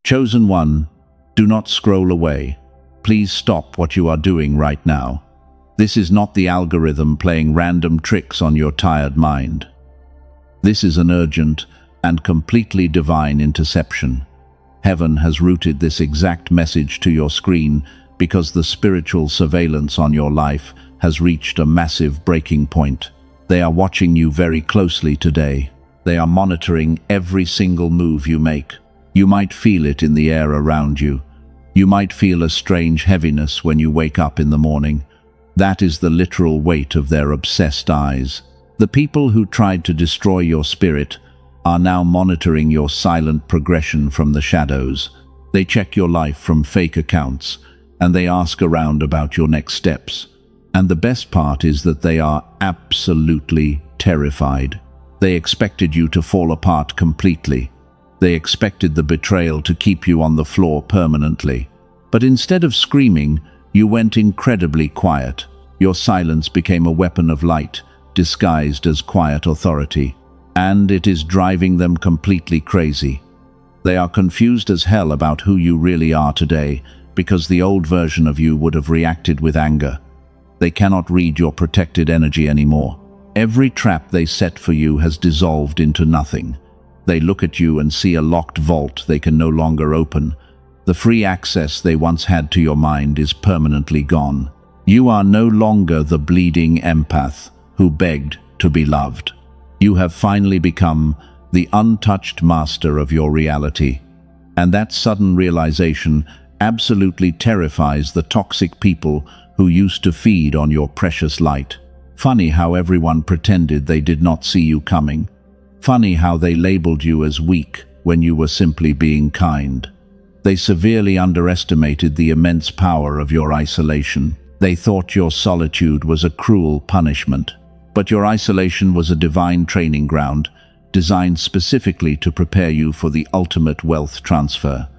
Chosen one, do not scroll away. Please stop what you are doing right now. This is not the algorithm playing random tricks on your tired mind. This is an urgent and completely divine interception. Heaven has routed this exact message to your screen because the spiritual surveillance on your life has reached a massive breaking point. They are watching you very closely today. They are monitoring every single move you make. You might feel it in the air around you. You might feel a strange heaviness when you wake up in the morning. That is the literal weight of their obsessed eyes. The people who tried to destroy your spirit are now monitoring your silent progression from the shadows. They check your life from fake accounts, and they ask around about your next steps. And the best part is that they are absolutely terrified. They expected you to fall apart completely. They expected the betrayal to keep you on the floor permanently. But instead of screaming, you went incredibly quiet. Your silence became a weapon of light, disguised as quiet authority. And it is driving them completely crazy. They are confused as hell about who you really are today, because the old version of you would have reacted with anger. They cannot read your protected energy anymore. Every trap they set for you has dissolved into nothing. They look at you and see a locked vault they can no longer open. The free access they once had to your mind is permanently gone. You are no longer the bleeding empath who begged to be loved. You have finally become the untouched master of your reality. And that sudden realization absolutely terrifies the toxic people who used to feed on your precious light. Funny how everyone pretended they did not see you coming. Funny how they labeled you as weak when you were simply being kind. They severely underestimated the immense power of your isolation. They thought your solitude was a cruel punishment. But your isolation was a divine training ground, designed specifically to prepare you for the ultimate wealth transfer.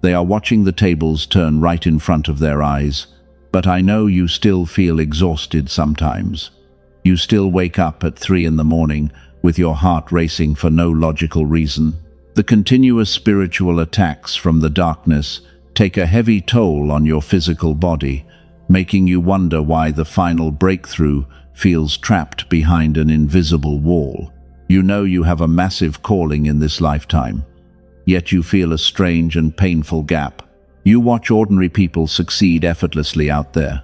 They are watching the tables turn right in front of their eyes, but I know you still feel exhausted sometimes. You still wake up at 3 in the morning with your heart racing for no logical reason. The continuous spiritual attacks from the darkness take a heavy toll on your physical body, making you wonder why the final breakthrough feels trapped behind an invisible wall. You know you have a massive calling in this lifetime, yet you feel a strange and painful gap. You watch ordinary people succeed effortlessly out there.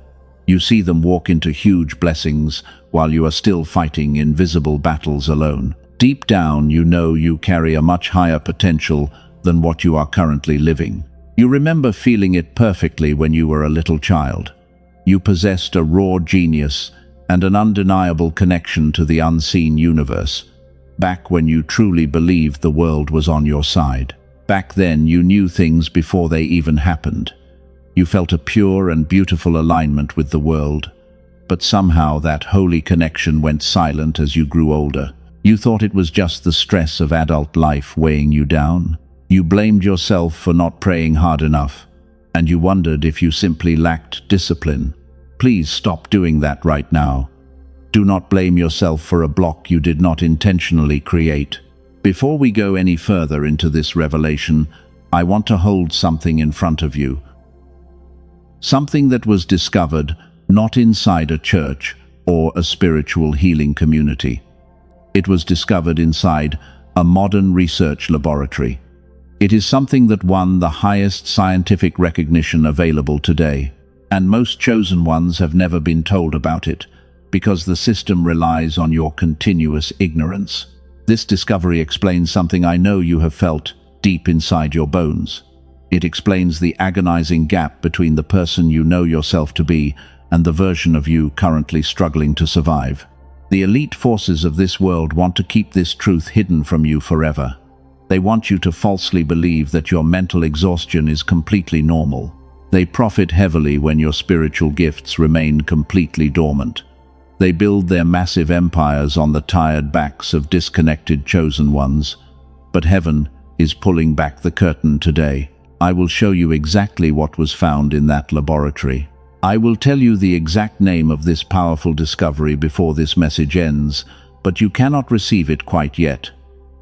You see them walk into huge blessings while you are still fighting invisible battles alone. Deep down, you know you carry a much higher potential than what you are currently living. You remember feeling it perfectly when you were a little child. You possessed a raw genius and an undeniable connection to the unseen universe, back when you truly believed the world was on your side. Back then, you knew things before they even happened. You felt a pure and beautiful alignment with the world, but somehow that holy connection went silent as you grew older. You thought it was just the stress of adult life weighing you down. You blamed yourself for not praying hard enough, and you wondered if you simply lacked discipline. Please stop doing that right now. Do not blame yourself for a block you did not intentionally create. Before we go any further into this revelation, I want to hold something in front of you. Something that was discovered not inside a church or a spiritual healing community. It was discovered inside a modern research laboratory. It is something that won the highest scientific recognition available today, and most chosen ones have never been told about it, because the system relies on your continuous ignorance. This discovery explains something I know you have felt deep inside your bones. It explains the agonizing gap between the person you know yourself to be and the version of you currently struggling to survive. The elite forces of this world want to keep this truth hidden from you forever. They want you to falsely believe that your mental exhaustion is completely normal. They profit heavily when your spiritual gifts remain completely dormant. They build their massive empires on the tired backs of disconnected chosen ones. But heaven is pulling back the curtain today. I will show you exactly what was found in that laboratory. I will tell you the exact name of this powerful discovery before this message ends, but you cannot receive it quite yet.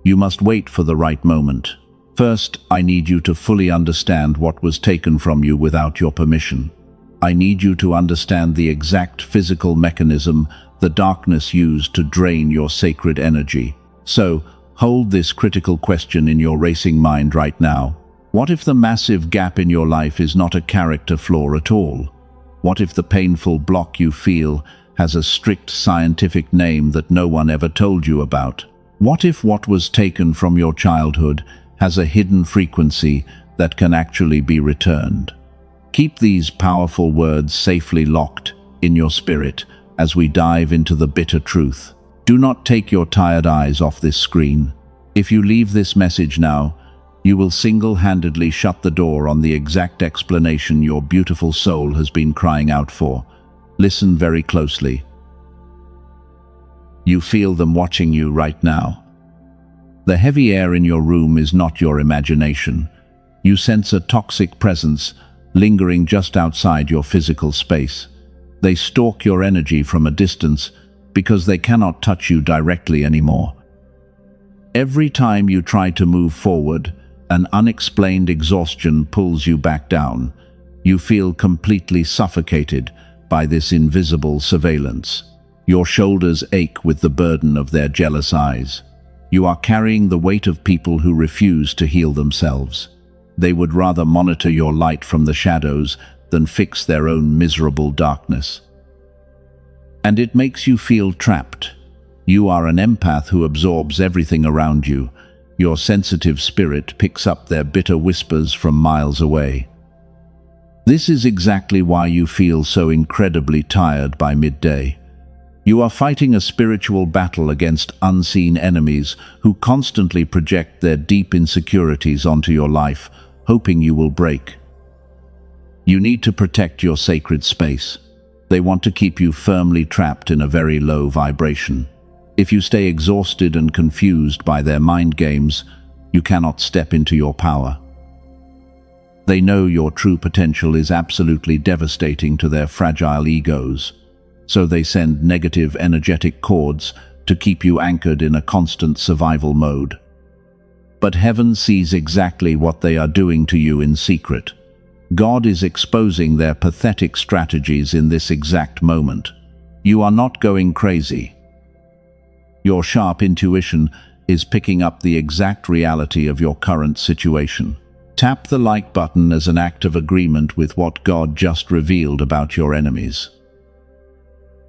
You must wait for the right moment. First, I need you to fully understand what was taken from you without your permission. I need you to understand the exact physical mechanism the darkness used to drain your sacred energy. So, hold this critical question in your racing mind right now. What if the massive gap in your life is not a character flaw at all? What if the painful block you feel has a strict scientific name that no one ever told you about? What if what was taken from your childhood has a hidden frequency that can actually be returned? Keep these powerful words safely locked in your spirit as we dive into the bitter truth. Do not take your tired eyes off this screen. If you leave this message now, you will single-handedly shut the door on the exact explanation your beautiful soul has been crying out for. Listen very closely. You feel them watching you right now. The heavy air in your room is not your imagination. You sense a toxic presence lingering just outside your physical space. They stalk your energy from a distance because they cannot touch you directly anymore. Every time you try to move forward, an unexplained exhaustion pulls you back down. You feel completely suffocated by this invisible surveillance. Your shoulders ache with the burden of their jealous eyes. You are carrying the weight of people who refuse to heal themselves. They would rather monitor your light from the shadows than fix their own miserable darkness. And it makes you feel trapped. You are an empath who absorbs everything around you. Your sensitive spirit picks up their bitter whispers from miles away. This is exactly why you feel so incredibly tired by midday. You are fighting a spiritual battle against unseen enemies who constantly project their deep insecurities onto your life, hoping you will break. You need to protect your sacred space. They want to keep you firmly trapped in a very low vibration. If you stay exhausted and confused by their mind games, you cannot step into your power. They know your true potential is absolutely devastating to their fragile egos, so they send negative energetic cords to keep you anchored in a constant survival mode. But heaven sees exactly what they are doing to you in secret. God is exposing their pathetic strategies in this exact moment. You are not going crazy. Your sharp intuition is picking up the exact reality of your current situation. Tap the like button as an act of agreement with what God just revealed about your enemies.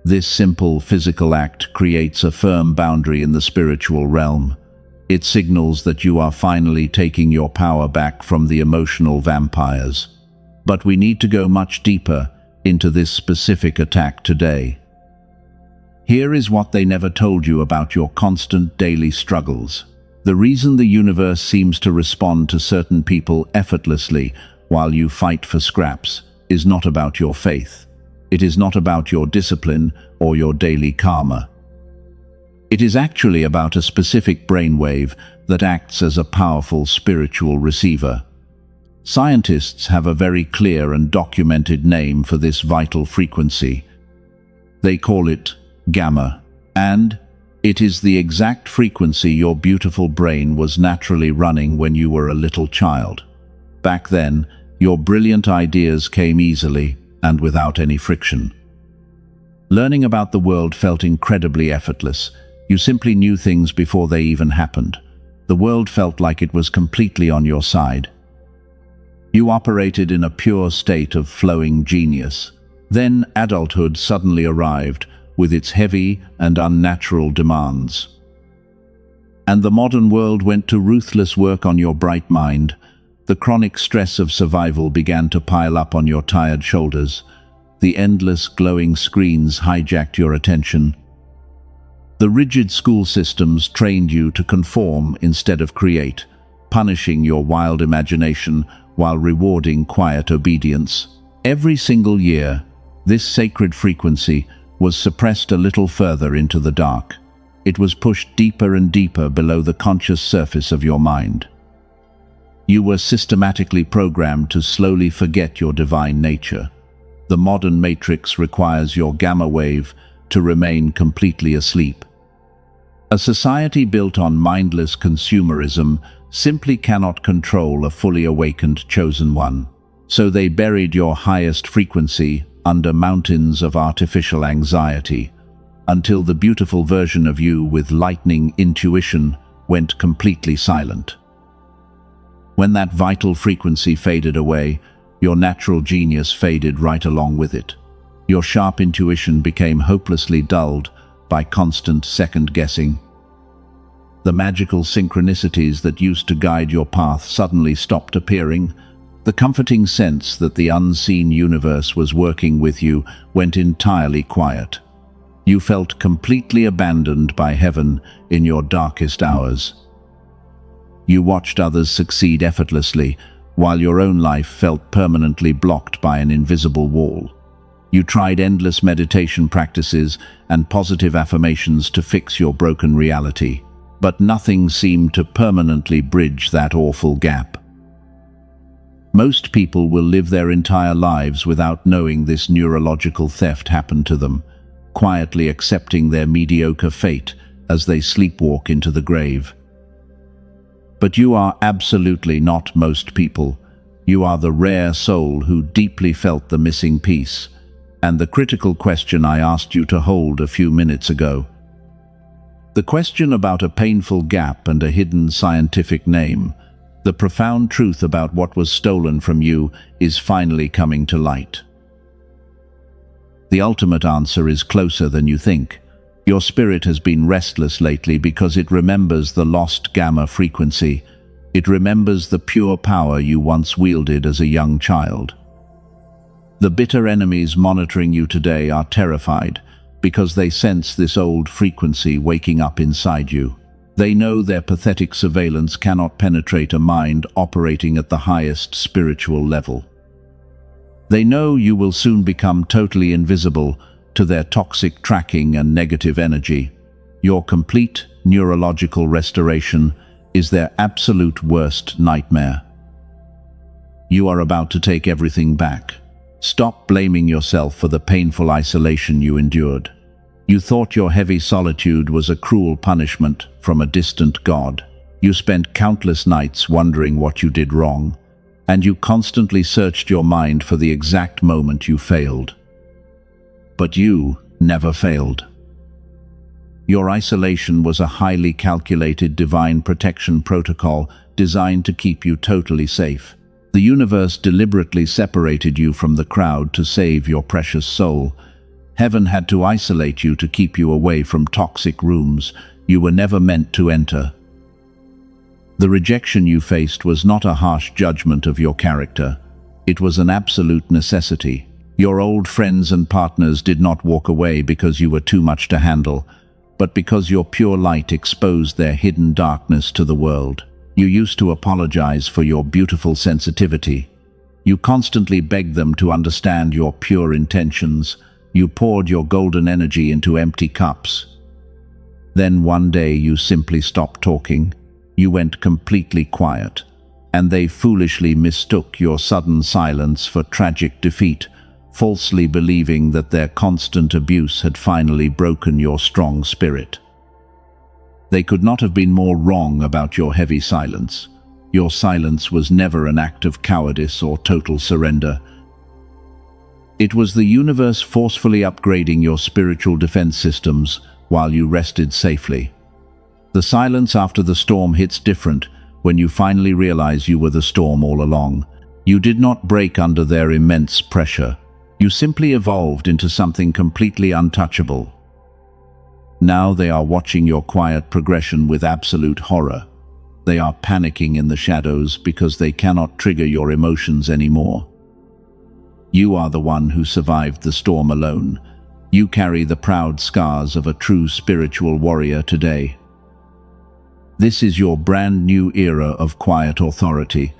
This simple physical act creates a firm boundary in the spiritual realm. It signals that you are finally taking your power back from the emotional vampires. But we need to go much deeper into this specific attack today. Here is what they never told you about your constant daily struggles. The reason the universe seems to respond to certain people effortlessly while you fight for scraps is not about your faith. It is not about your discipline or your daily karma. It is actually about a specific brainwave that acts as a powerful spiritual receiver. Scientists have a very clear and documented name for this vital frequency. They call it gamma, and it is the exact frequency your beautiful brain was naturally running when you were a little child. Back then, your brilliant ideas came easily and without any friction. Learning about the world felt incredibly effortless. You simply knew things before they even happened. The world felt like it was completely on your side. You operated in a pure state of flowing genius. Then adulthood suddenly arrived with its heavy and unnatural demands. And the modern world went to ruthless work on your bright mind. The chronic stress of survival began to pile up on your tired shoulders. The endless glowing screens hijacked your attention. The rigid school systems trained you to conform instead of create, punishing your wild imagination while rewarding quiet obedience. Every single year, this sacred frequency was suppressed a little further into the dark. It was pushed deeper and deeper below the conscious surface of your mind. You were systematically programmed to slowly forget your divine nature. The modern matrix requires your gamma wave to remain completely asleep. A society built on mindless consumerism simply cannot control a fully awakened chosen one. So they buried your highest frequency under mountains of artificial anxiety, until the beautiful version of you with lightning intuition went completely silent. When that vital frequency faded away, your natural genius faded right along with it. Your sharp intuition became hopelessly dulled by constant second-guessing. The magical synchronicities that used to guide your path suddenly stopped appearing. The comforting sense that the unseen universe was working with you went entirely quiet. You felt completely abandoned by heaven in your darkest hours. You watched others succeed effortlessly, while your own life felt permanently blocked by an invisible wall. You tried endless meditation practices and positive affirmations to fix your broken reality, but nothing seemed to permanently bridge that awful gap. Most people will live their entire lives without knowing this neurological theft happened to them, quietly accepting their mediocre fate as they sleepwalk into the grave. But you are absolutely not most people. You are the rare soul who deeply felt the missing piece, and the critical question I asked you to hold a few minutes ago. The question about a painful gap and a hidden scientific name, the profound truth about what was stolen from you, is finally coming to light. The ultimate answer is closer than you think. Your spirit has been restless lately because it remembers the lost gamma frequency. It remembers the pure power you once wielded as a young child. The bitter enemies monitoring you today are terrified because they sense this old frequency waking up inside you. They know their pathetic surveillance cannot penetrate a mind operating at the highest spiritual level. They know you will soon become totally invisible to their toxic tracking and negative energy. Your complete neurological restoration is their absolute worst nightmare. You are about to take everything back. Stop blaming yourself for the painful isolation you endured. You thought your heavy solitude was a cruel punishment from a distant god. You spent countless nights wondering what you did wrong, and you constantly searched your mind for the exact moment you failed. But you never failed. Your isolation was a highly calculated divine protection protocol designed to keep you totally safe. The universe deliberately separated you from the crowd to save your precious soul. Heaven had to isolate you to keep you away from toxic rooms you were never meant to enter. The rejection you faced was not a harsh judgment of your character. It was an absolute necessity. Your old friends and partners did not walk away because you were too much to handle, but because your pure light exposed their hidden darkness to the world. You used to apologize for your beautiful sensitivity. You constantly begged them to understand your pure intentions. You poured your golden energy into empty cups. Then one day you simply stopped talking. You went completely quiet, and they foolishly mistook your sudden silence for tragic defeat, falsely believing that their constant abuse had finally broken your strong spirit. They could not have been more wrong about your heavy silence. Your silence was never an act of cowardice or total surrender. It was the universe forcefully upgrading your spiritual defense systems while you rested safely. The silence after the storm hits different when you finally realize you were the storm all along. You did not break under their immense pressure. You simply evolved into something completely untouchable. Now they are watching your quiet progression with absolute horror. They are panicking in the shadows because they cannot trigger your emotions anymore. You are the one who survived the storm alone. You carry the proud scars of a true spiritual warrior today. This is your brand new era of quiet authority,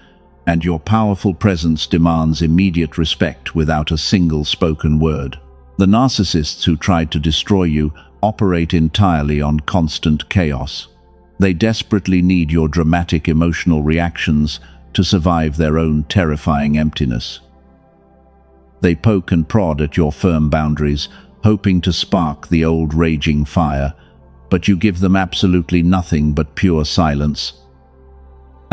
and your powerful presence demands immediate respect without a single spoken word. The narcissists who tried to destroy you operate entirely on constant chaos. They desperately need your dramatic emotional reactions to survive their own terrifying emptiness. They poke and prod at your firm boundaries, hoping to spark the old raging fire, but you give them absolutely nothing but pure silence.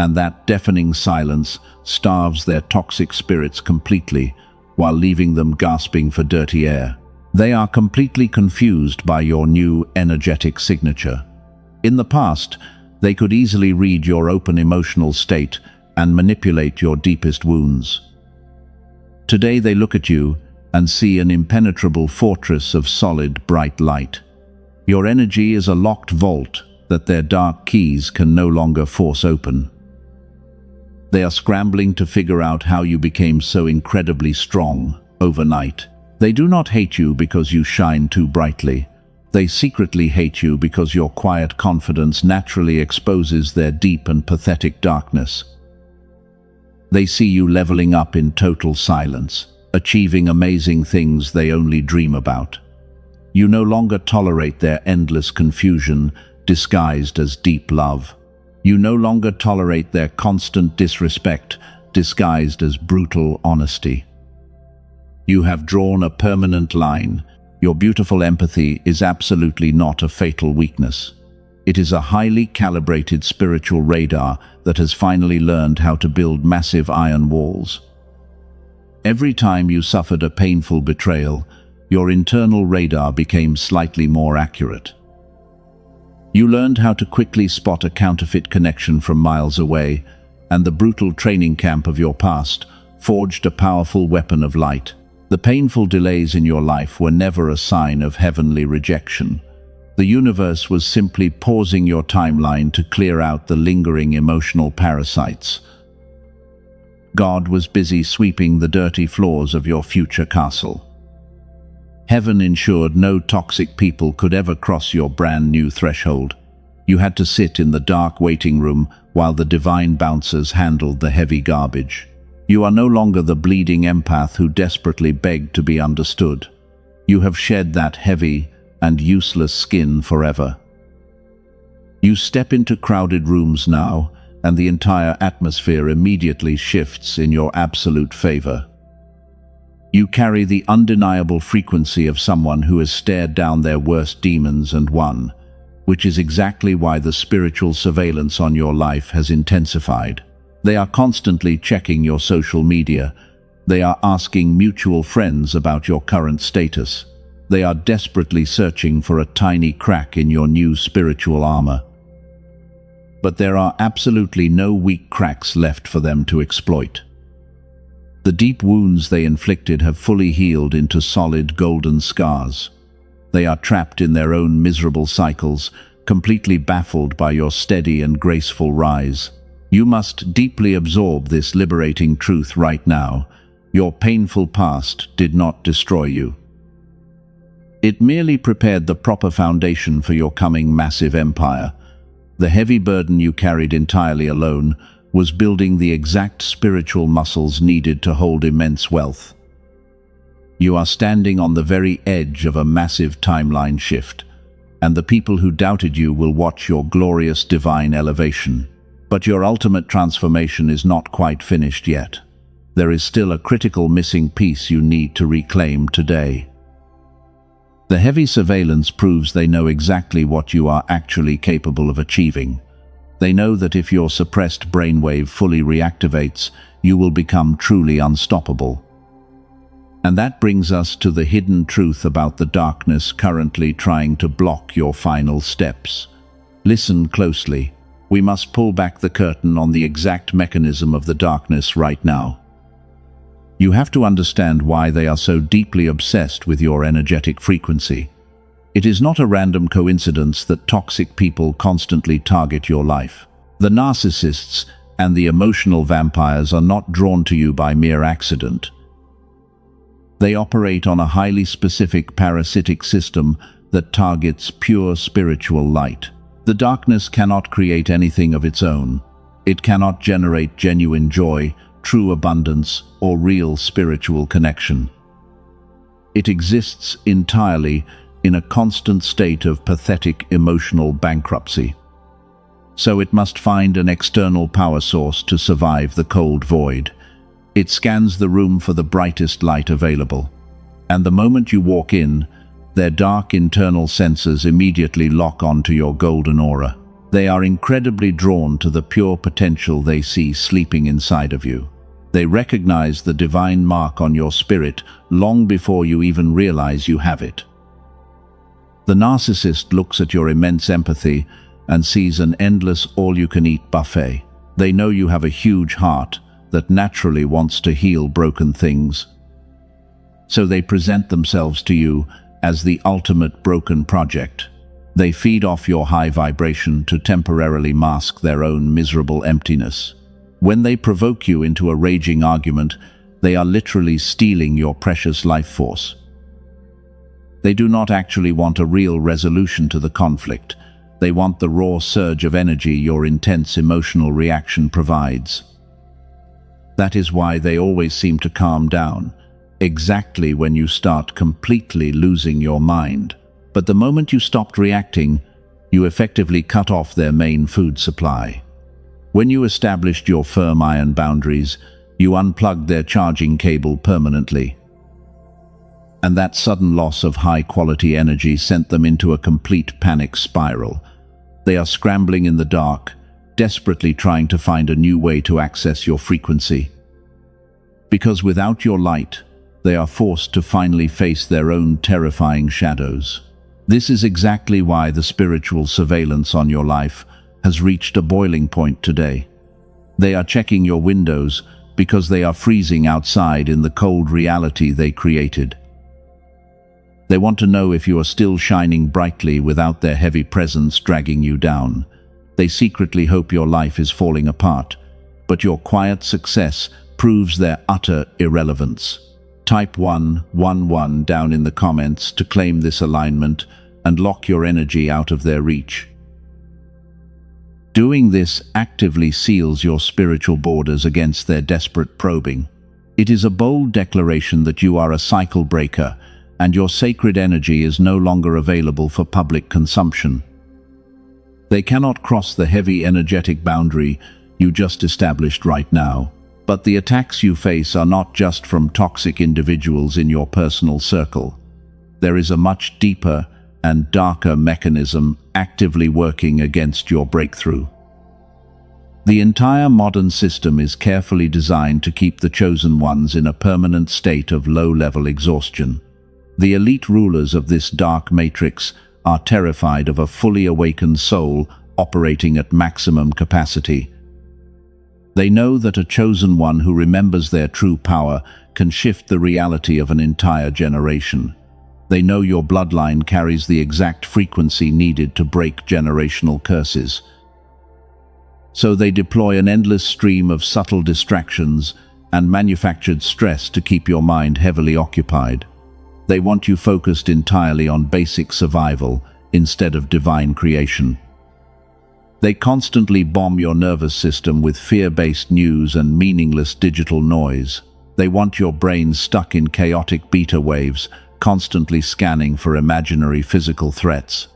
and that deafening silence starves their toxic spirits completely while leaving them gasping for dirty air. They are completely confused by your new energetic signature. In the past, they could easily read your open emotional state and manipulate your deepest wounds. Today they look at you and see an impenetrable fortress of solid, bright light. Your energy is a locked vault that their dark keys can no longer force open. They are scrambling to figure out how you became so incredibly strong overnight. They do not hate you because you shine too brightly. They secretly hate you because your quiet confidence naturally exposes their deep and pathetic darkness. They see you leveling up in total silence, achieving amazing things they only dream about. You no longer tolerate their endless confusion disguised as deep love. You no longer tolerate their constant disrespect disguised as brutal honesty. You have drawn a permanent line. Your beautiful empathy is absolutely not a fatal weakness. It is a highly calibrated spiritual radar that has finally learned how to build massive iron walls. Every time you suffered a painful betrayal, your internal radar became slightly more accurate. You learned how to quickly spot a counterfeit connection from miles away, and the brutal training camp of your past forged a powerful weapon of light. The painful delays in your life were never a sign of heavenly rejection. The universe was simply pausing your timeline to clear out the lingering emotional parasites. God was busy sweeping the dirty floors of your future castle. Heaven ensured no toxic people could ever cross your brand new threshold. You had to sit in the dark waiting room while the divine bouncers handled the heavy garbage. You are no longer the bleeding empath who desperately begged to be understood. You have shed that heavy and useless skin forever. You step into crowded rooms now, and the entire atmosphere immediately shifts in your absolute favor. You carry the undeniable frequency of someone who has stared down their worst demons and won, which is exactly why the spiritual surveillance on your life has intensified. They are constantly checking your social media. They are asking mutual friends about your current status. They are desperately searching for a tiny crack in your new spiritual armor. But there are absolutely no weak cracks left for them to exploit. The deep wounds they inflicted have fully healed into solid golden scars. They are trapped in their own miserable cycles, completely baffled by your steady and graceful rise. You must deeply absorb this liberating truth right now. Your painful past did not destroy you. It merely prepared the proper foundation for your coming massive empire. The heavy burden you carried entirely alone was building the exact spiritual muscles needed to hold immense wealth. You are standing on the very edge of a massive timeline shift, and the people who doubted you will watch your glorious divine elevation. But your ultimate transformation is not quite finished yet. There is still a critical missing piece you need to reclaim today. The heavy surveillance proves they know exactly what you are actually capable of achieving. They know that if your suppressed brainwave fully reactivates, you will become truly unstoppable. And that brings us to the hidden truth about the darkness currently trying to block your final steps. Listen closely. We must pull back the curtain on the exact mechanism of the darkness right now. You have to understand why they are so deeply obsessed with your energetic frequency. It is not a random coincidence that toxic people constantly target your life. The narcissists and the emotional vampires are not drawn to you by mere accident. They operate on a highly specific parasitic system that targets pure spiritual light. The darkness cannot create anything of its own. It cannot generate genuine joy, true abundance, or real spiritual connection. It exists entirely in a constant state of pathetic emotional bankruptcy. So it must find an external power source to survive the cold void. It scans the room for the brightest light available. And the moment you walk in, their dark internal sensors immediately lock onto your golden aura. They are incredibly drawn to the pure potential they see sleeping inside of you. They recognize the divine mark on your spirit long before you even realize you have it. The narcissist looks at your immense empathy and sees an endless all-you-can-eat buffet. They know you have a huge heart that naturally wants to heal broken things. So they present themselves to you as the ultimate broken project. They feed off your high vibration to temporarily mask their own miserable emptiness. When they provoke you into a raging argument, they are literally stealing your precious life force. They do not actually want a real resolution to the conflict. They want the raw surge of energy your intense emotional reaction provides. That is why they always seem to calm down, exactly when you start completely losing your mind. But the moment you stopped reacting, you effectively cut off their main food supply. When you established your firm iron boundaries, you unplugged their charging cable permanently. And that sudden loss of high-quality energy sent them into a complete panic spiral. They are scrambling in the dark, desperately trying to find a new way to access your frequency. Because without your light, they are forced to finally face their own terrifying shadows. This is exactly why the spiritual surveillance on your life has reached a boiling point today. They are checking your windows because they are freezing outside in the cold reality they created. They want to know if you are still shining brightly without their heavy presence dragging you down. They secretly hope your life is falling apart, but your quiet success proves their utter irrelevance. Type 111 down in the comments to claim this alignment and lock your energy out of their reach. Doing this actively seals your spiritual borders against their desperate probing. It is a bold declaration that you are a cycle breaker and your sacred energy is no longer available for public consumption. They cannot cross the heavy energetic boundary you just established right now. But the attacks you face are not just from toxic individuals in your personal circle. There is a much deeper and darker mechanism actively working against your breakthrough. The entire modern system is carefully designed to keep the chosen ones in a permanent state of low-level exhaustion. The elite rulers of this dark matrix are terrified of a fully awakened soul operating at maximum capacity. They know that a chosen one who remembers their true power can shift the reality of an entire generation. They know your bloodline carries the exact frequency needed to break generational curses. So they deploy an endless stream of subtle distractions and manufactured stress to keep your mind heavily occupied. They want you focused entirely on basic survival instead of divine creation. They constantly bomb your nervous system with fear-based news and meaningless digital noise. They want your brain stuck in chaotic beta waves, constantly scanning for imaginary physical threats.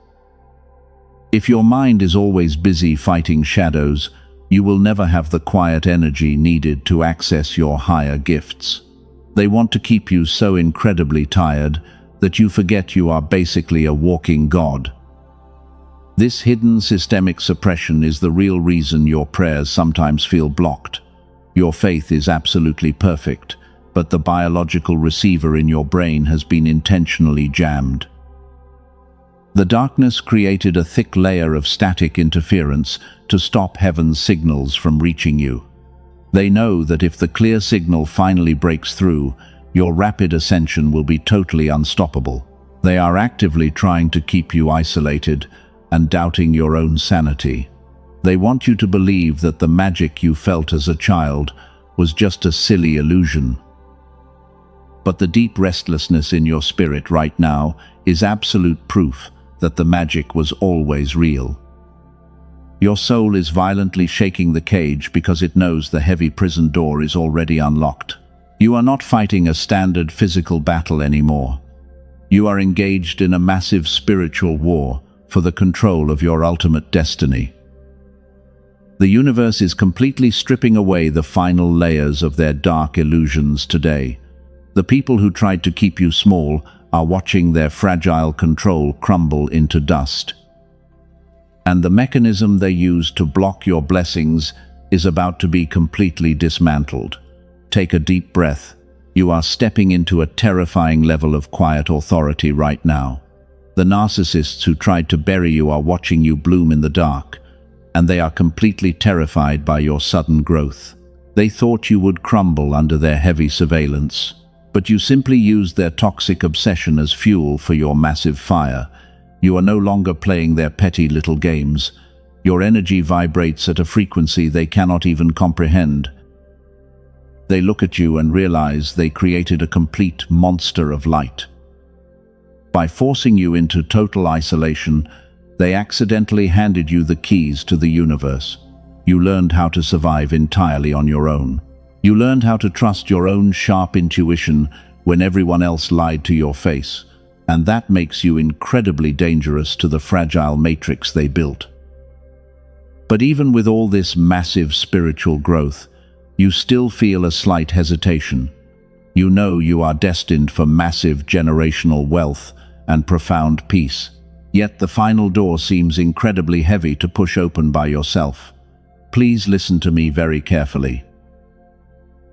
If your mind is always busy fighting shadows, you will never have the quiet energy needed to access your higher gifts. They want to keep you so incredibly tired that you forget you are basically a walking god. This hidden systemic suppression is the real reason your prayers sometimes feel blocked. Your faith is absolutely perfect, but the biological receiver in your brain has been intentionally jammed. The darkness created a thick layer of static interference to stop heaven's signals from reaching you. They know that if the clear signal finally breaks through, your rapid ascension will be totally unstoppable. They are actively trying to keep you isolated and doubting your own sanity. They want you to believe that the magic you felt as a child was just a silly illusion. But the deep restlessness in your spirit right now is absolute proof that the magic was always real. Your soul is violently shaking the cage because it knows the heavy prison door is already unlocked. You are not fighting a standard physical battle anymore. You are engaged in a massive spiritual war for the control of your ultimate destiny. The universe is completely stripping away the final layers of their dark illusions today. The people who tried to keep you small are watching their fragile control crumble into dust. and the mechanism they use to block your blessings is about to be completely dismantled. Take a deep breath. You are stepping into a terrifying level of quiet authority right now. The narcissists who tried to bury you are watching you bloom in the dark, and they are completely terrified by your sudden growth. They thought you would crumble under their heavy surveillance, but you simply used their toxic obsession as fuel for your massive fire. You are no longer playing their petty little games. Your energy vibrates at a frequency they cannot even comprehend. They look at you and realize they created a complete monster of light. By forcing you into total isolation, they accidentally handed you the keys to the universe. You learned how to survive entirely on your own. You learned how to trust your own sharp intuition when everyone else lied to your face, and that makes you incredibly dangerous to the fragile matrix they built. But even with all this massive spiritual growth, you still feel a slight hesitation. You know you are destined for massive generational wealth and profound peace, yet the final door seems incredibly heavy to push open by yourself. Please listen to me very carefully.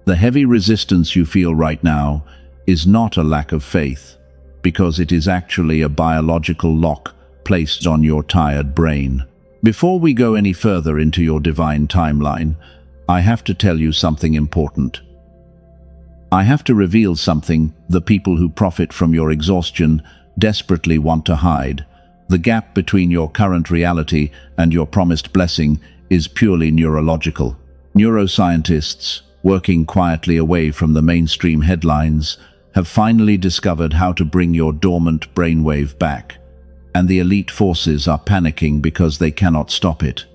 The heavy resistance you feel right now is not a lack of faith, because it is actually a biological lock placed on your tired brain. Before we go any further into your divine timeline, I have to tell you something important. I have to reveal something the people who profit from your exhaustion desperately want to hide. The gap between your current reality and your promised blessing is purely neurological. Neuroscientists, working quietly away from the mainstream headlines, have finally discovered how to bring your dormant brainwave back, and the elite forces are panicking because they cannot stop it.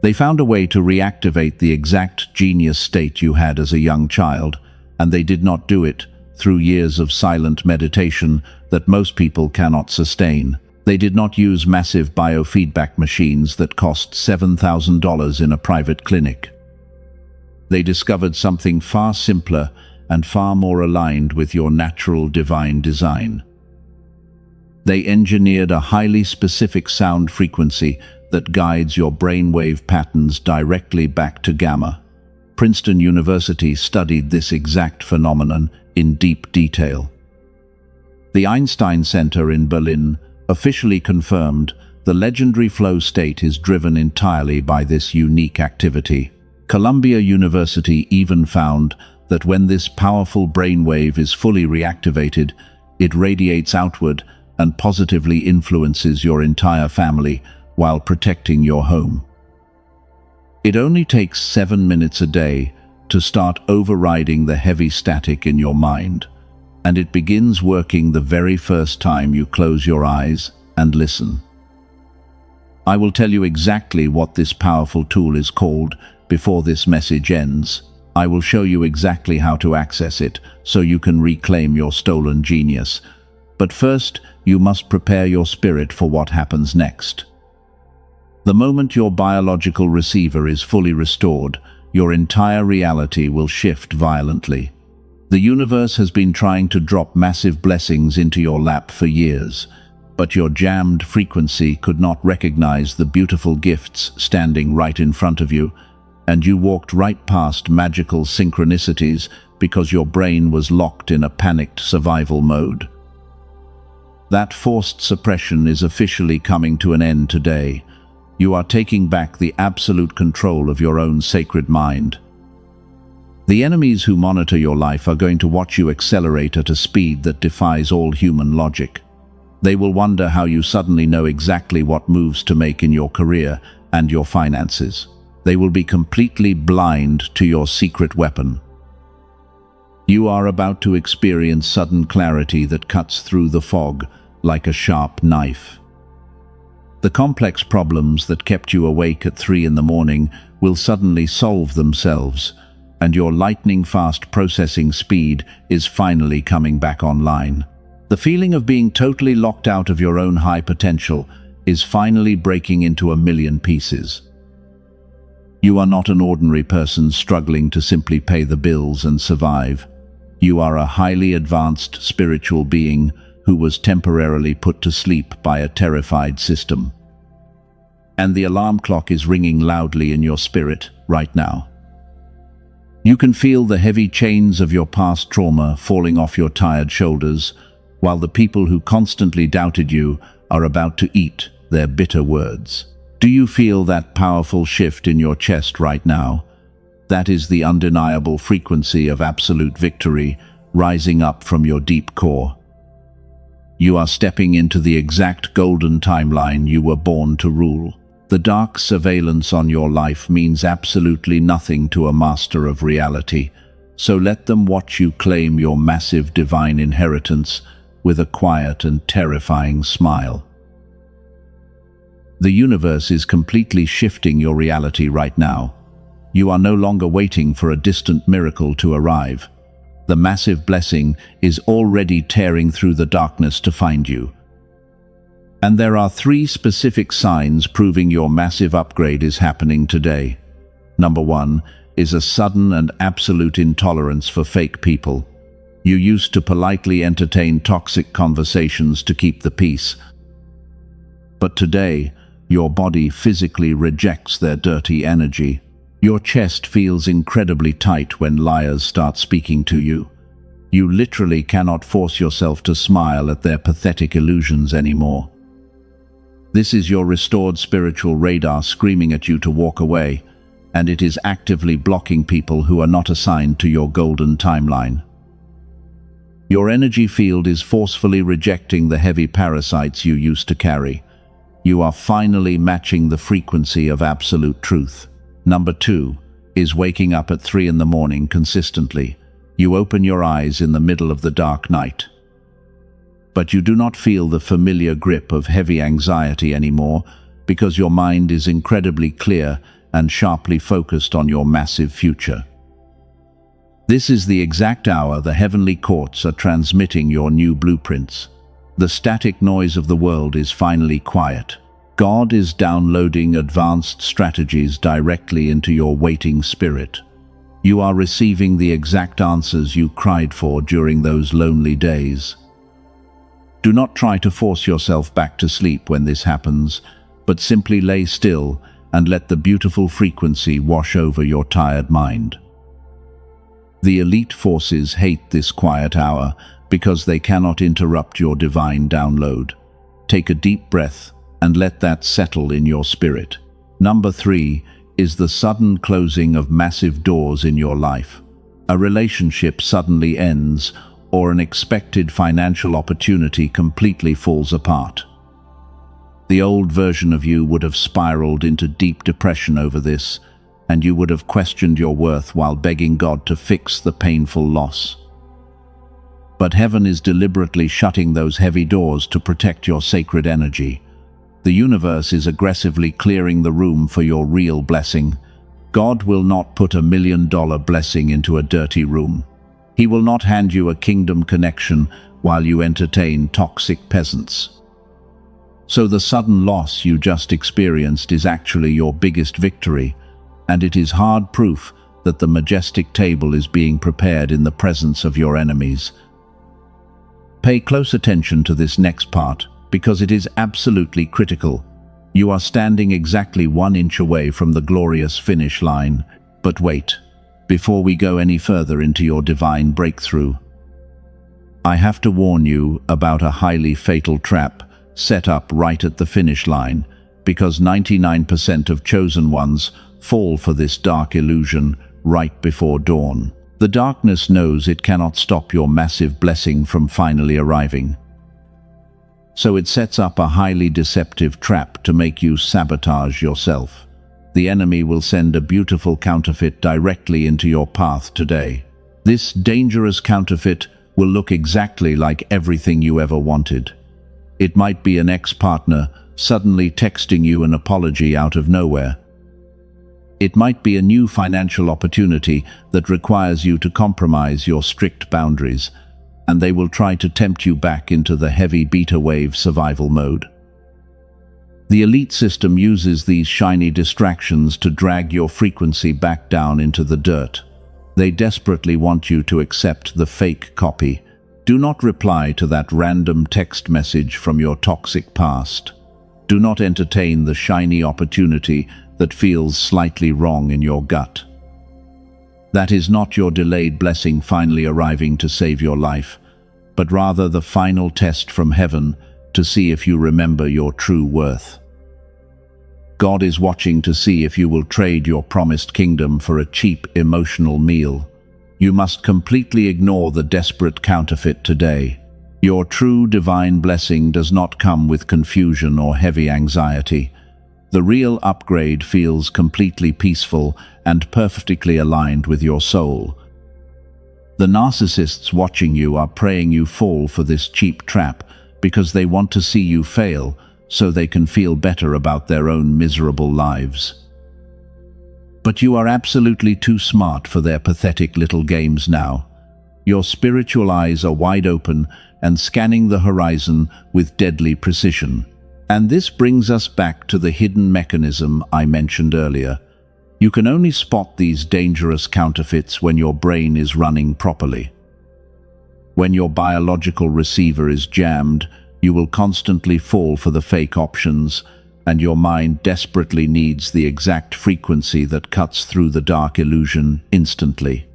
They found a way to reactivate the exact genius state you had as a young child, and they did not do it through years of silent meditation that most people cannot sustain. They did not use massive biofeedback machines that cost $7,000 in a private clinic. They discovered something far simpler and far more aligned with your natural divine design. They engineered a highly specific sound frequency that guides your brainwave patterns directly back to gamma. Princeton University studied this exact phenomenon in deep detail. The Einstein Center in Berlin officially confirmed the legendary flow state is driven entirely by this unique activity. Columbia University even found that when this powerful brainwave is fully reactivated, it radiates outward and positively influences your entire family while protecting your home. It only takes 7 minutes a day to start overriding the heavy static in your mind, and it begins working the very first time you close your eyes and listen. I will tell you exactly what this powerful tool is called before this message ends. I will show you exactly how to access it so you can reclaim your stolen genius. But first, you must prepare your spirit for what happens next. The moment your biological receiver is fully restored, your entire reality will shift violently. The universe has been trying to drop massive blessings into your lap for years, but your jammed frequency could not recognize the beautiful gifts standing right in front of you, and you walked right past magical synchronicities because your brain was locked in a panicked survival mode. That forced suppression is officially coming to an end today. You are taking back the absolute control of your own sacred mind. The enemies who monitor your life are going to watch you accelerate at a speed that defies all human logic. They will wonder how you suddenly know exactly what moves to make in your career and your finances. They will be completely blind to your secret weapon. You are about to experience sudden clarity that cuts through the fog like a sharp knife. The complex problems that kept you awake at 3 in the morning will suddenly solve themselves, and your lightning-fast processing speed is finally coming back online. The feeling of being totally locked out of your own high potential is finally breaking into a million pieces. You are not an ordinary person struggling to simply pay the bills and survive. You are a highly advanced spiritual being who was temporarily put to sleep by a terrified system. and the alarm clock is ringing loudly in your spirit right now. You can feel the heavy chains of your past trauma falling off your tired shoulders, while the people who constantly doubted you are about to eat their bitter words. Do you feel that powerful shift in your chest right now? That is the undeniable frequency of absolute victory rising up from your deep core. You are stepping into the exact golden timeline you were born to rule. The dark surveillance on your life means absolutely nothing to a master of reality, so let them watch you claim your massive divine inheritance with a quiet and terrifying smile. The universe is completely shifting your reality right now. You are no longer waiting for a distant miracle to arrive. The massive blessing is already tearing through the darkness to find you. And there are 3 specific signs proving your massive upgrade is happening today. Number 1 is a sudden and absolute intolerance for fake people. You used to politely entertain toxic conversations to keep the peace. But today, your body physically rejects their dirty energy. Your chest feels incredibly tight when liars start speaking to you. You literally cannot force yourself to smile at their pathetic illusions anymore. This is your restored spiritual radar screaming at you to walk away, and it is actively blocking people who are not assigned to your golden timeline. Your energy field is forcefully rejecting the heavy parasites you used to carry. You are finally matching the frequency of absolute truth. Number 2 is waking up at 3 in the morning consistently. You open your eyes in the middle of the dark night. But you do not feel the familiar grip of heavy anxiety anymore because your mind is incredibly clear and sharply focused on your massive future. This is the exact hour the heavenly courts are transmitting your new blueprints. The static noise of the world is finally quiet. God is downloading advanced strategies directly into your waiting spirit. You are receiving the exact answers you cried for during those lonely days. Do not try to force yourself back to sleep when this happens, but simply lay still and let the beautiful frequency wash over your tired mind. The elite forces hate this quiet hour because they cannot interrupt your divine download. Take a deep breath and let that settle in your spirit. Number 3 is the sudden closing of massive doors in your life. A relationship suddenly ends, or an expected financial opportunity completely falls apart. The old version of you would have spiraled into deep depression over this, and you would have questioned your worth while begging God to fix the painful loss. But heaven is deliberately shutting those heavy doors to protect your sacred energy. The universe is aggressively clearing the room for your real blessing. God will not put $1 million blessing into a dirty room. He will not hand you a kingdom connection while you entertain toxic peasants. So the sudden loss you just experienced is actually your biggest victory, and it is hard proof that the majestic table is being prepared in the presence of your enemies. Pay close attention to this next part, because it is absolutely critical. You are standing exactly 1 inch away from the glorious finish line. But wait, before we go any further into your divine breakthrough, I have to warn you about a highly fatal trap set up right at the finish line, because 99% of chosen ones fall for this dark illusion right before dawn. The darkness knows it cannot stop your massive blessing from finally arriving. So it sets up a highly deceptive trap to make you sabotage yourself. The enemy will send a beautiful counterfeit directly into your path today. This dangerous counterfeit will look exactly like everything you ever wanted. It might be an ex-partner suddenly texting you an apology out of nowhere. It might be a new financial opportunity that requires you to compromise your strict boundaries, and they will try to tempt you back into the heavy beta wave survival mode. The elite system uses these shiny distractions to drag your frequency back down into the dirt. They desperately want you to accept the fake copy. Do not reply to that random text message from your toxic past. Do not entertain the shiny opportunity that feels slightly wrong in your gut. That is not your delayed blessing finally arriving to save your life, but rather the final test from heaven to see if you remember your true worth. God is watching to see if you will trade your promised kingdom for a cheap emotional meal. You must completely ignore the desperate counterfeit today. Your true divine blessing does not come with confusion or heavy anxiety. The real upgrade feels completely peaceful and perfectly aligned with your soul. The narcissists watching you are praying you fall for this cheap trap because they want to see you fail so they can feel better about their own miserable lives. But you are absolutely too smart for their pathetic little games now. Your spiritual eyes are wide open and scanning the horizon with deadly precision. And this brings us back to the hidden mechanism I mentioned earlier. You can only spot these dangerous counterfeits when your brain is running properly. When your biological receiver is jammed, you will constantly fall for the fake options, and your mind desperately needs the exact frequency that cuts through the dark illusion instantly.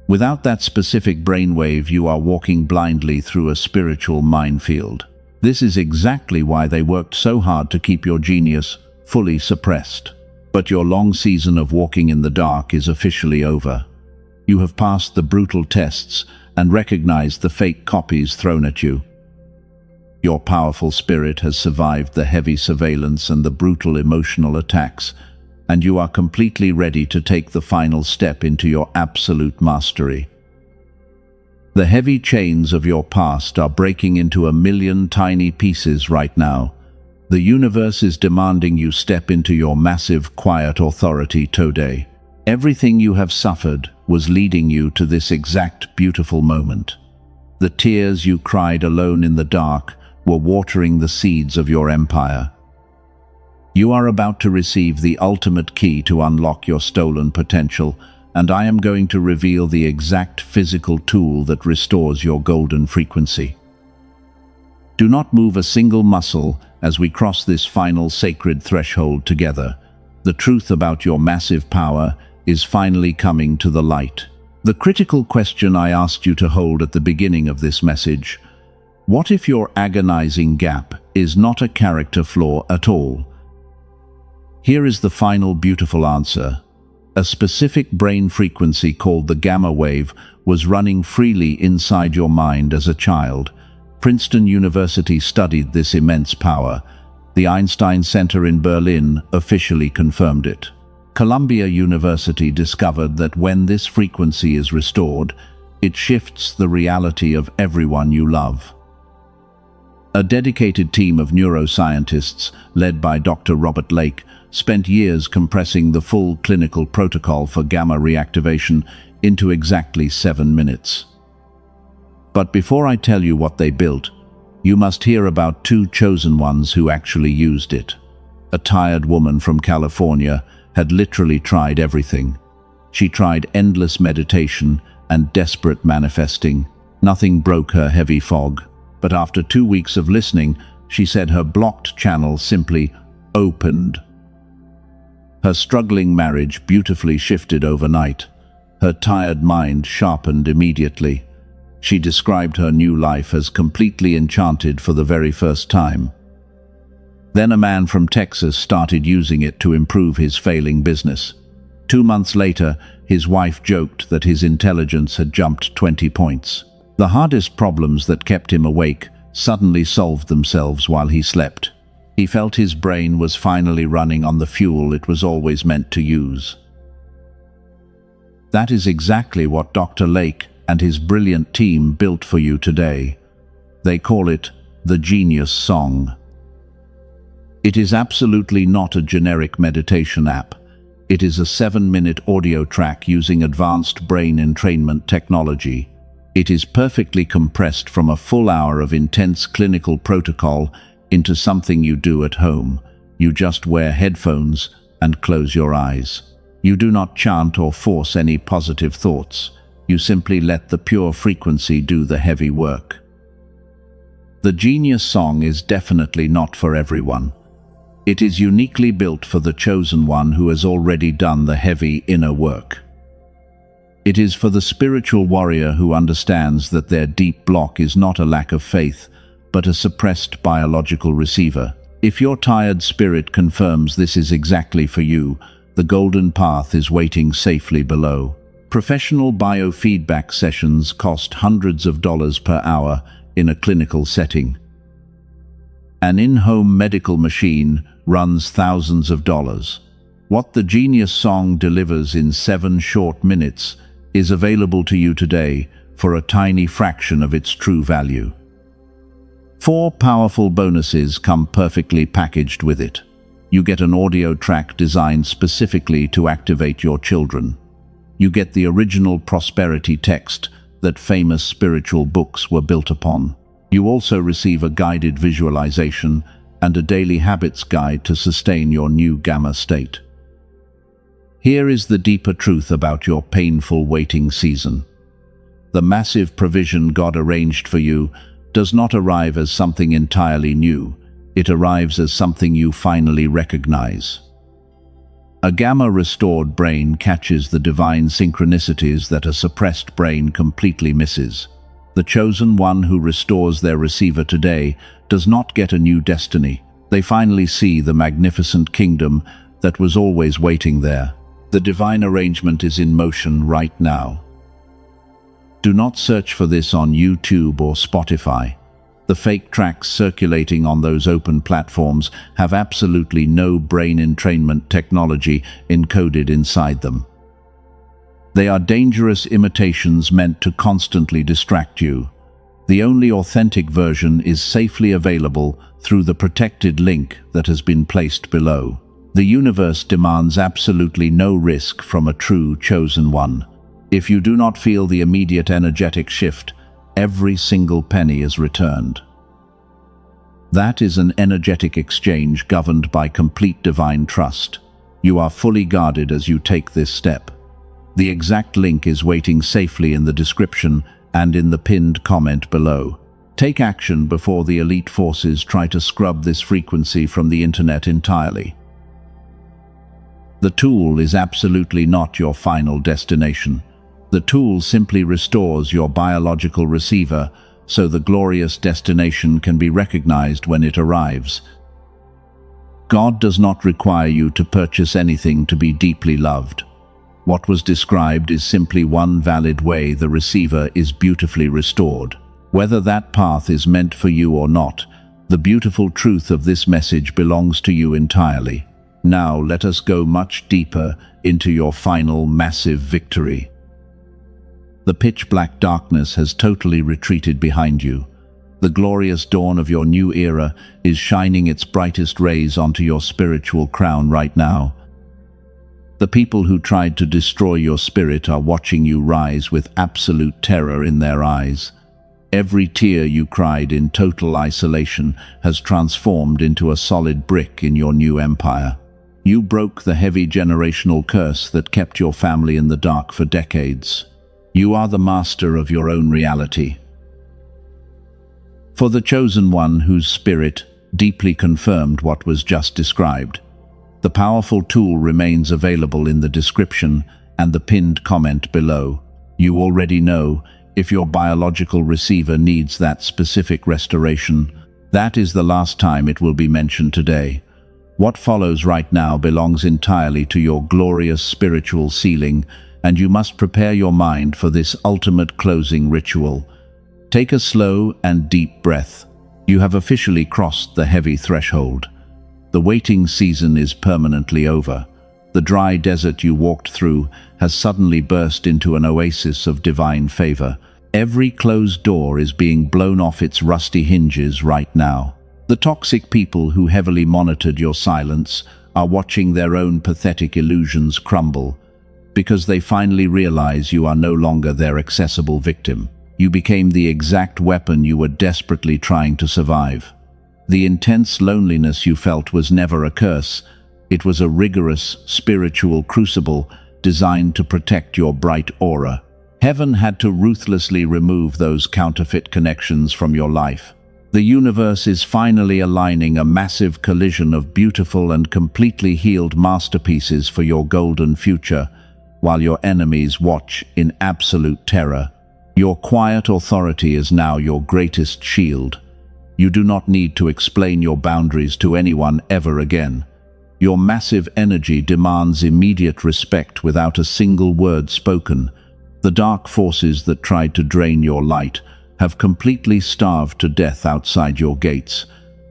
Without that specific brainwave, you are walking blindly through a spiritual minefield. This is exactly why they worked so hard to keep your genius fully suppressed. But your long season of walking in the dark is officially over. You have passed the brutal tests and recognized the fake copies thrown at you. Your powerful spirit has survived the heavy surveillance and the brutal emotional attacks, and you are completely ready to take the final step into your absolute mastery. The heavy chains of your past are breaking into a million tiny pieces right now. The universe is demanding you step into your massive, quiet authority today. Everything you have suffered was leading you to this exact beautiful moment. The tears you cried alone in the dark were watering the seeds of your empire. You are about to receive the ultimate key to unlock your stolen potential, and I am going to reveal the exact physical tool that restores your golden frequency. Do not move a single muscle as we cross this final sacred threshold together. The truth about your massive power is finally coming to the light. The critical question I asked you to hold at the beginning of this message: what if your agonizing gap is not a character flaw at all? Here is the final beautiful answer. A specific brain frequency called the gamma wave was running freely inside your mind as a child. Princeton University studied this immense power. The Einstein Center in Berlin officially confirmed it. Columbia University discovered that when this frequency is restored, it shifts the reality of everyone you love. A dedicated team of neuroscientists, led by Dr. Robert Lake, spent years compressing the full clinical protocol for gamma reactivation into exactly 7 minutes. But before I tell you what they built, you must hear about 2 chosen ones who actually used it. A tired woman from California had literally tried everything. She tried endless meditation and desperate manifesting. Nothing broke her heavy fog, but after 2 weeks of listening, she said her blocked channel simply opened. Her struggling marriage beautifully shifted overnight. Her tired mind sharpened immediately. She described her new life as completely enchanted for the very first time. Then a man from Texas started using it to improve his failing business. 2 months later, his wife joked that his intelligence had jumped 20 points. The hardest problems that kept him awake suddenly solved themselves while he slept. He felt his brain was finally running on the fuel it was always meant to use. That is exactly what Dr. Lake and his brilliant team built for you today. They call it the Genius Song. It is absolutely not a generic meditation app. It is a 7-minute audio track using advanced brain entrainment technology. It is perfectly compressed from a full hour of intense clinical protocol into something you do at home. You just wear headphones and close your eyes. You do not chant or force any positive thoughts. You simply let the pure frequency do the heavy work. The genius song is definitely not for everyone. It is uniquely built for the chosen one who has already done the heavy inner work. It is for the spiritual warrior who understands that their deep block is not a lack of faith, but a suppressed biological receiver. If your tired spirit confirms this is exactly for you, the golden path is waiting safely below. Professional biofeedback sessions cost hundreds of dollars per hour in a clinical setting. An in-home medical machine runs thousands of dollars. What the genius song delivers in 7 short minutes is available to you today for a tiny fraction of its true value. 4 powerful bonuses come perfectly packaged with it. You get an audio track designed specifically to activate your children. You get the original prosperity text that famous spiritual books were built upon. You also receive a guided visualization and a daily habits guide to sustain your new gamma state. Here is the deeper truth about your painful waiting season. The massive provision God arranged for you does not arrive as something entirely new. It arrives as something you finally recognize. A gamma-restored brain catches the divine synchronicities that a suppressed brain completely misses. The chosen one who restores their receiver today does not get a new destiny. They finally see the magnificent kingdom that was always waiting there. The divine arrangement is in motion right now. Do not search for this on YouTube or Spotify. The fake tracks circulating on those open platforms have absolutely no brain entrainment technology encoded inside them. They are dangerous imitations meant to constantly distract you. The only authentic version is safely available through the protected link that has been placed below. The universe demands absolutely no risk from a true chosen one. If you do not feel the immediate energetic shift, every single penny is returned. That is an energetic exchange governed by complete divine trust. You are fully guarded as you take this step. The exact link is waiting safely in the description and in the pinned comment below. Take action before the elite forces try to scrub this frequency from the internet entirely. The tool is absolutely not your final destination. The tool simply restores your biological receiver so the glorious destination can be recognized when it arrives. God does not require you to purchase anything to be deeply loved. What was described is simply one valid way the receiver is beautifully restored. Whether that path is meant for you or not, the beautiful truth of this message belongs to you entirely. Now let us go much deeper into your final massive victory. The pitch-black darkness has totally retreated behind you. The glorious dawn of your new era is shining its brightest rays onto your spiritual crown right now. The people who tried to destroy your spirit are watching you rise with absolute terror in their eyes. Every tear you cried in total isolation has transformed into a solid brick in your new empire. You broke the heavy generational curse that kept your family in the dark for decades. You are the master of your own reality. For the chosen one whose spirit deeply confirmed what was just described, the powerful tool remains available in the description and the pinned comment below. You already know, if your biological receiver needs that specific restoration, that is the last time it will be mentioned today. What follows right now belongs entirely to your glorious spiritual sealing, and you must prepare your mind for this ultimate closing ritual. Take a slow and deep breath. You have officially crossed the heavy threshold. The waiting season is permanently over. The dry desert you walked through has suddenly burst into an oasis of divine favor. Every closed door is being blown off its rusty hinges right now. The toxic people who heavily monitored your silence are watching their own pathetic illusions crumble, because they finally realize you are no longer their accessible victim. You became the exact weapon you were desperately trying to survive. The intense loneliness you felt was never a curse. It was a rigorous, spiritual crucible designed to protect your bright aura. Heaven had to ruthlessly remove those counterfeit connections from your life. The universe is finally aligning a massive collision of beautiful and completely healed masterpieces for your golden future, while your enemies watch in absolute terror. Your quiet authority is now your greatest shield. You do not need to explain your boundaries to anyone ever again. Your massive energy demands immediate respect without a single word spoken. The dark forces that tried to drain your light have completely starved to death outside your gates,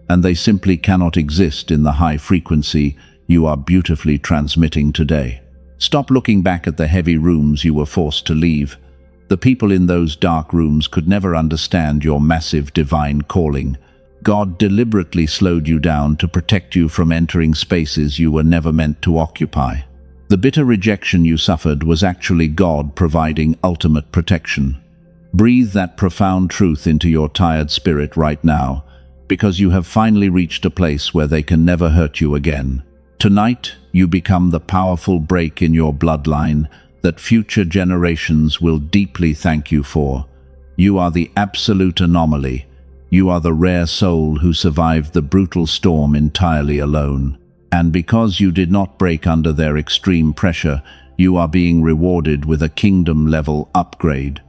and they simply cannot exist in the high frequency you are beautifully transmitting today. Stop looking back at the heavy rooms you were forced to leave. The people in those dark rooms could never understand your massive divine calling. God deliberately slowed you down to protect you from entering spaces you were never meant to occupy. The bitter rejection you suffered was actually God providing ultimate protection. Breathe that profound truth into your tired spirit right now, because you have finally reached a place where they can never hurt you again. Tonight, you become the powerful break in your bloodline that future generations will deeply thank you for. You are the absolute anomaly. You are the rare soul who survived the brutal storm entirely alone. And because you did not break under their extreme pressure, you are being rewarded with a kingdom-level upgrade.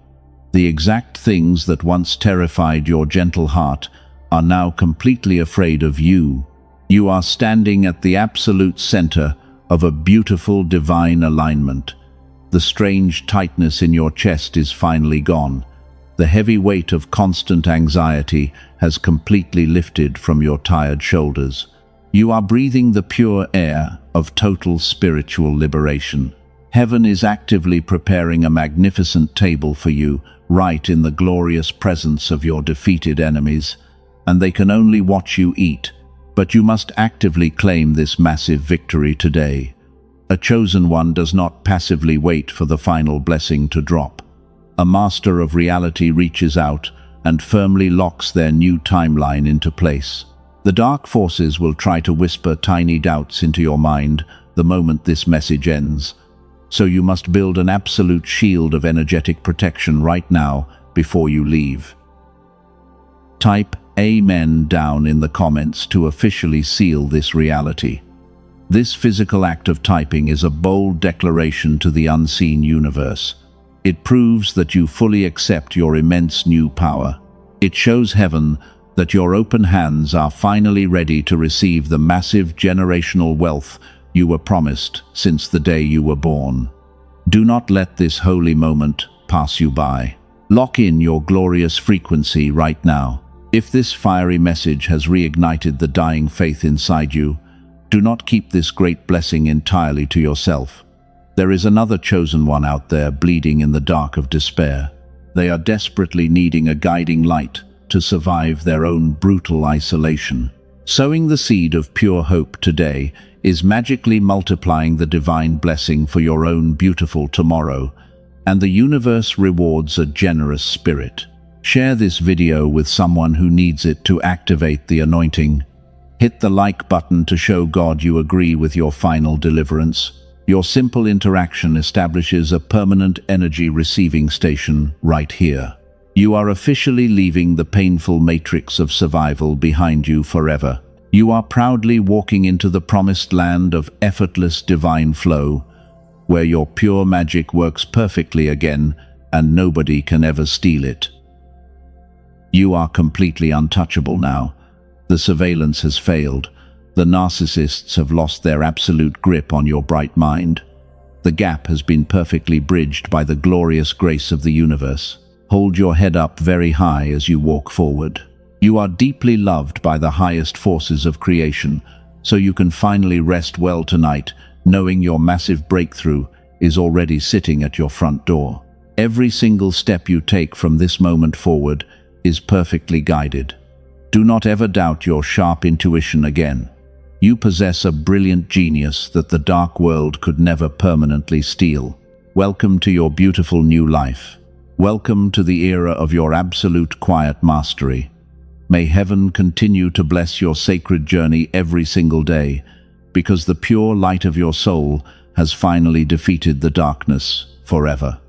The exact things that once terrified your gentle heart are now completely afraid of you. You are standing at the absolute center of a beautiful divine alignment. The strange tightness in your chest is finally gone. The heavy weight of constant anxiety has completely lifted from your tired shoulders. You are breathing the pure air of total spiritual liberation. Heaven is actively preparing a magnificent table for you, right in the glorious presence of your defeated enemies, and they can only watch you eat. But you must actively claim this massive victory today. A chosen one does not passively wait for the final blessing to drop. A master of reality reaches out and firmly locks their new timeline into place. The dark forces will try to whisper tiny doubts into your mind the moment this message ends. So you must build an absolute shield of energetic protection right now before you leave. Type Amen down in the comments to officially seal this reality. This physical act of typing is a bold declaration to the unseen universe. It proves that you fully accept your immense new power. It shows heaven that your open hands are finally ready to receive the massive generational wealth you were promised since the day you were born. Do not let this holy moment pass you by. Lock in your glorious frequency right now. If this fiery message has reignited the dying faith inside you, do not keep this great blessing entirely to yourself. There is another chosen one out there bleeding in the dark of despair. They are desperately needing a guiding light to survive their own brutal isolation. Sowing the seed of pure hope today is magically multiplying the divine blessing for your own beautiful tomorrow, and the universe rewards a generous spirit. Share this video with someone who needs it to activate the anointing. Hit the like button to show God you agree with your final deliverance. Your simple interaction establishes a permanent energy receiving station right here. You are officially leaving the painful matrix of survival behind you forever. You are proudly walking into the promised land of effortless divine flow, where your pure magic works perfectly again and nobody can ever steal it. You are completely untouchable now. The surveillance has failed. The narcissists have lost their absolute grip on your bright mind. The gap has been perfectly bridged by the glorious grace of the universe. Hold your head up very high as you walk forward. You are deeply loved by the highest forces of creation, so you can finally rest well tonight, knowing your massive breakthrough is already sitting at your front door. Every single step you take from this moment forward is perfectly guided. Do not ever doubt your sharp intuition again. You possess a brilliant genius that the dark world could never permanently steal. Welcome to your beautiful new life. Welcome to the era of your absolute quiet mastery. May heaven continue to bless your sacred journey every single day, because the pure light of your soul has finally defeated the darkness forever.